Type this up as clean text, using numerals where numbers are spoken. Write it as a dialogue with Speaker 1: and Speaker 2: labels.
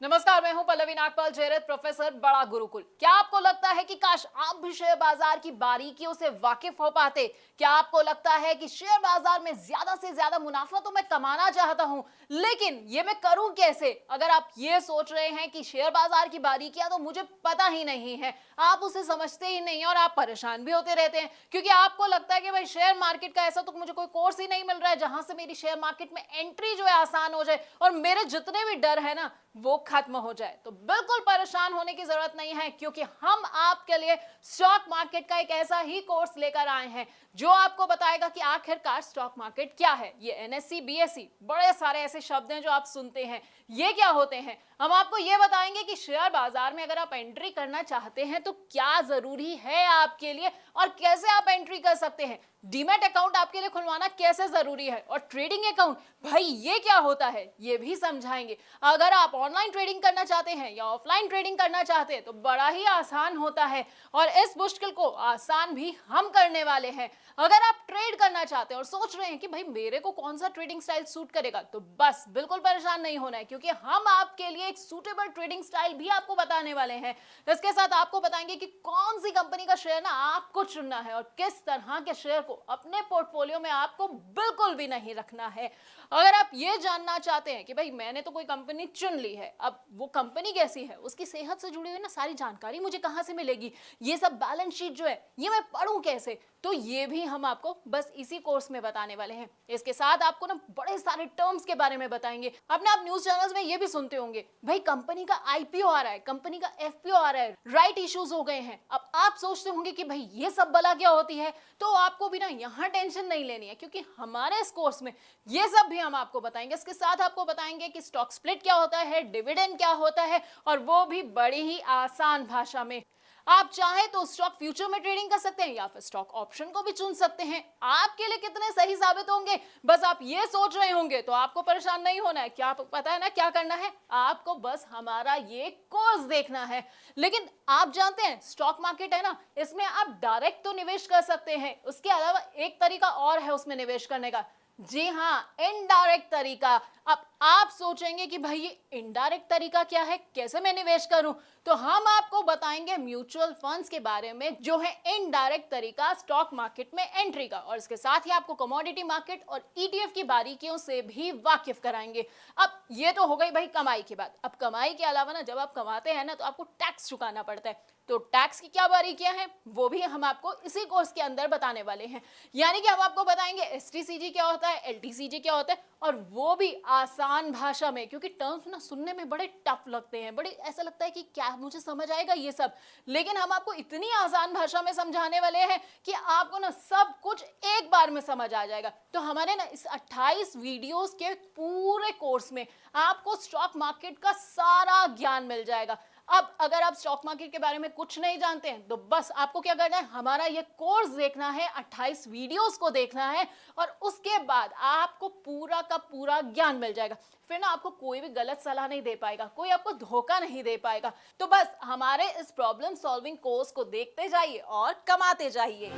Speaker 1: नमस्कार, मैं हूं पल्लवी नागपाल जयरथ, प्रोफेसर बड़ा गुरुकुल। क्या आपको लगता है कि काश आप भी शेयर बाजार की बारीकियों से वाकिफ हो पाते? क्या आपको लगता है कि शेयर बाजार में ज्यादा से ज्यादा मुनाफा तो मैं कमाना चाहता हूं, लेकिन ये मैं करूं कैसे? अगर आप ये सोच रहे हैं कि शेयर बाजार की बारीकियां तो मुझे पता ही नहीं है, आप उसे समझते ही नहीं और आप परेशान भी होते रहते हैं, क्योंकि आपको लगता है कि भाई शेयर मार्केट का ऐसा तो मुझे कोई कोर्स ही नहीं मिल रहा है जहां से मेरी शेयर मार्केट में एंट्री जो है आसान हो जाए और मेरे जितने भी डर है ना वो खत्म हो जाए। तो बिल्कुल परेशान होने की जरूरत नहीं है, क्योंकि हम आपके लिए स्टॉक मार्केट का एक ऐसा ही कोर्स लेकर आए हैं जो आपको बताएगा कि आखिरकार स्टॉक मार्केट क्या है। ये एनएससी, बीएससी, बड़े सारे ऐसे शब्द हैं जो आप सुनते हैं, ये क्या होते हैं। हम आपको ये बताएंगे कि शेयर बाजार में अगर आप एंट्री करना चाहते हैं तो क्या जरूरी है आपके लिए और कैसे आप एंट्री कर सकते हैं। डीमैट अकाउंट आपके लिए खुलवाना कैसे जरूरी है और ट्रेडिंग अकाउंट भाई ये क्या होता है ये भी समझाएंगे। अगर आप ऑनलाइन ट्रेडिंग करना चाहते हैं या ऑफलाइन ट्रेडिंग करना चाहते हैं तो बड़ा ही आसान होता है और इस मुश्किल को आसान भी हम करने वाले हैं। अगर आप ट्रेड करना चाहते हैं और सोच रहे हैं कि भाई मेरे को कौन सा ट्रेडिंग स्टाइल सूट करेगा, तो बस बिल्कुल परेशान नहीं होना है, क्योंकि हम आपके लिए एक सूटेबल ट्रेडिंग स्टाइल भी आपको बताने वाले हैं। इसके साथ आपको बताएंगे कि कौन सी कंपनी का शेयर ना आपको चुनना है और किस तरह के शेयर को अपने पोर्टफोलियो में आपको बिल्कुल भी नहीं रखना है। अगर आप ये जानना चाहते हैं कि भाई मैंने तो कोई कंपनी चुन ली है, अब वो कंपनी कैसी है, उसकी सेहत से जुड़ी हुई ना सारी जानकारी मुझे कहां से मिलेगी, ये सब बैलेंस शीट जो है ये मैं पढ़ूं कैसे, तो ये भी हम आपको बस इसी कोर्स में बताने वाले हैं। इसके साथ आपको ना बड़े सारे टर्म्स के बारे में बताएंगे। अपने आप न्यूज चैनल्स में ये भी सुनते होंगे भाई कंपनी का आईपीओ आ रहा है, कंपनी का एफपीओ आ रहा है, राइट इश्यूज हो गए हैं। अब आप सोचते होंगे कि भाई ये सब बला क्या होती है, तो आपको भी ना यहाँ टेंशन नहीं लेनी है, क्योंकि हमारे इस कोर्स में ये सब भी हम आपको बताएंगे। इसके साथ आपको बताएंगे कि स्टॉक स्प्लिट क्या होता है, डिविडेंड क्या होता है, और वो भी बड़ी ही आसान भाषा में। आप चाहे तो स्टॉक फ्यूचर में ट्रेडिंग कर सकते हैं या फिर स्टॉक ऑप्शन को भी चुन सकते हैं। आपके लिए कितने सही साबित होंगे बस आप ये सोच रहे होंगे, तो आपको परेशान नहीं होना है। क्या पता है ना क्या करना है, आपको बस हमारा ये कोर्स देखना है। लेकिन आप जानते हैं स्टॉक मार्केट है ना, इसमें आप डायरेक्ट तो निवेश कर सकते हैं, उसके अलावा एक तरीका और है उसमें निवेश करने का। जी हाँ, इनडायरेक्ट तरीका। अब आप सोचेंगे कि भाई ये इनडायरेक्ट तरीका क्या है, कैसे मैं निवेश करूं, तो हम आपको बताएंगे म्यूचुअल फंड्स के बारे में जो है इनडायरेक्ट तरीका स्टॉक मार्केट में एंट्री का, और इसके साथ ही आपको कमोडिटी मार्केट और ईटीएफ की बारीकियों से भी वाकिफ कराएंगे। अब ये तो हो गई भाई कमाई की बात। अब कमाई के अलावा ना जब आप कमाते हैं ना तो आपको टैक्स चुकाना पड़ता है, तो टैक्स की क्या बारीकियां हैं वो भी हम आपको इसी कोर्स के अंदर बताने वाले हैं। यानी कि हम आपको बताएंगे एसटीसीजी क्या होता है, एलटीसीजी क्या होता है, और वो भी आसान भाषा में, क्योंकि टर्म्स ना सुनने में बड़े टफ लगते हैं, बड़े ऐसा लगता है कि क्या मुझे समझ आएगा ये सब, लेकिन हम आपको इतनी आसान भाषा में समझाने वाले हैं कि आपको ना सब कुछ एक बार में समझ आ जाएगा। तो हमारे ना इस 28 वीडियोस के पूरे कोर्स में आपको स्टॉक मार्केट का सारा ज्ञान मिल जाएगा। अब अगर आप स्टॉक मार्केट के बारे में कुछ नहीं जानते हैं तो बस आपको क्या करना है, हमारा ये कोर्स देखना है, 28 वीडियोस को देखना है, और उसके बाद आपको पूरा का पूरा ज्ञान मिल जाएगा। फिर ना आपको कोई भी गलत सलाह नहीं दे पाएगा, कोई आपको धोखा नहीं दे पाएगा। तो बस हमारे इस प्रॉब्लम सॉल्विंग कोर्स को देखते जाइए और कमाते जाइए।